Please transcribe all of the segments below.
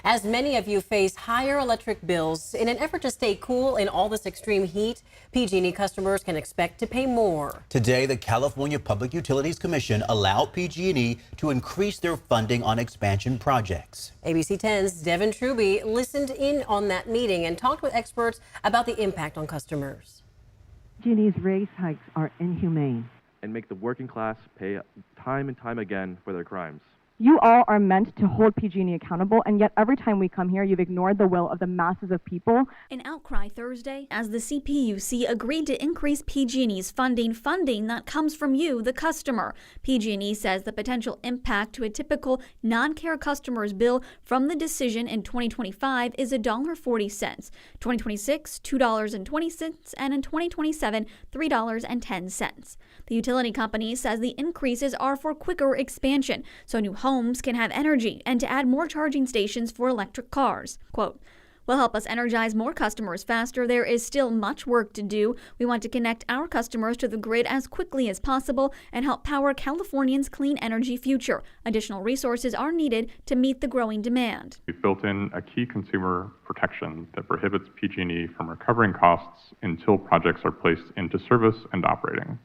As many of you face higher electric bills, in an effort to stay cool in all this extreme heat, PG&E customers can expect to pay more. Today, the California Public Utilities Commission allowed PG&E to increase their funding on expansion projects. ABC 10's Devin Truby listened in on that meeting and talked with experts about the impact on customers. PG&E's rate hikes are inhumane and make the working class pay time and time again for their crimes. You all are meant to hold PG&E accountable, and yet every time we come here, you've ignored the will of the masses of people. An outcry Thursday as the CPUC agreed to increase PG&E's funding that comes from you, the customer. PG&E says the potential impact to a typical non-care customer's bill from the decision in 2025 is $1.40, 2026 $2.20, and in 2027 $3.10. The utility company says the increases are for quicker expansion, so new homes can have energy and to add more charging stations for electric cars. Quote, "Will help us energize more customers faster. There is still much work to do. We want to connect our customers to the grid as quickly as possible and help power Californians' clean energy future. Additional resources are needed to meet the growing demand." We've built in a key consumer protection that prohibits PG&E from recovering costs until projects are placed into service and operating.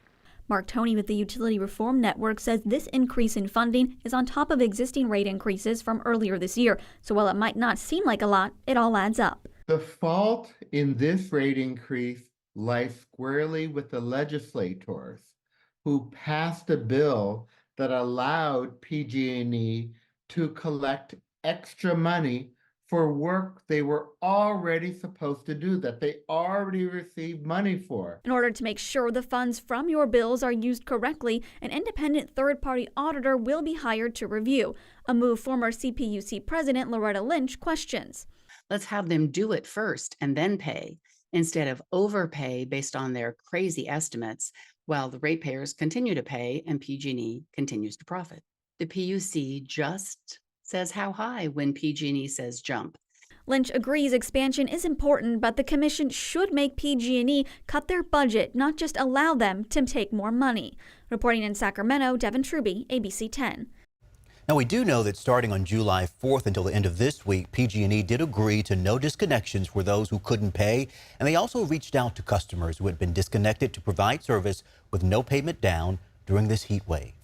Mark Toney with the Utility Reform Network says this increase in funding is on top of existing rate increases from earlier this year. So while it might not seem like a lot, it all adds up. The fault in this rate increase lies squarely with the legislators who passed a bill that allowed PG&E to collect extra money for work they were already supposed to do, that they already received money for. In order to make sure the funds from your bills are used correctly, an independent third-party auditor will be hired to review, a move former CPUC President Loretta Lynch questions. Let's have them do it first and then pay, instead of overpay based on their crazy estimates, while the ratepayers continue to pay and PG&E continues to profit. The PUC just says how high when PG&E says jump. Lynch agrees expansion is important, but the commission should make PG&E cut their budget, not just allow them to take more money. Reporting in Sacramento, Devin Truby, ABC 10. Now, we do know that starting on July 4th until the end of this week, PG&E did agree to no disconnections for those who couldn't pay, and they also reached out to customers who had been disconnected to provide service with no payment down during this heat wave.